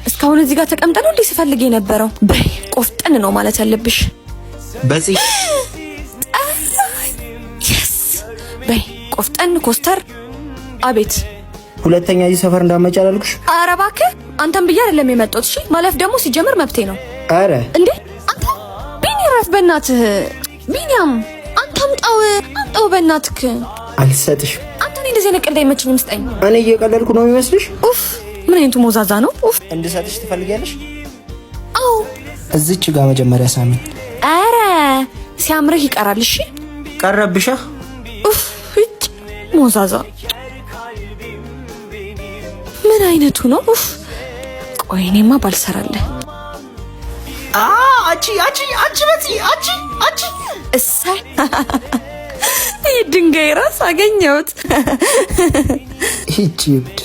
እስካሁን እዚህ ጋር ተቀምጠን እንዴ ስፈልግ የነበረው? በይ ቆፍጠን ነው ማለት ያለብሽ። በዚህ yes በይ ቆፍጠን ኮስተር። አቤት ሁለተኛ እዚህ ሰፈር እንዳትመጪ አላልኩሽ? ኧረ እባክህ አንተም ብዬ አይደለም የመጣሁት። እሺ ማለፍ ደግሞ ሲጀምር መብቴ ነው። ኧረ እንዴ አንተ ቢኒ ራስ በእናትህ ቢኒያም አንተ አምጣው በእናትህ። አልሰጥሽም። አንተ እንደዚህ ነገር እንዳይመችኝ ምስጠኝ። እኔ እየቀለድኩ ነው የሚመስልሽ? ኡፍ ምን አይነቱ ሞዛዛ ነው? ኡፍ እንድሰጥሽ ትፈልጊያለሽ? አዎ እዚች ጋር መጀመሪያ ሳሚ። ኧረ ሲያምርህ ይቀራል። እሺ ቀረብሻ። ኡፍ እጭ ሞዛዛ ምን አይነቱ ነው? ኡፍ ቆይ እኔማ ባልሰራለህ። አቺ እሳይ ድንጋይ ራስ አገኘሁት። ይቺ እብድ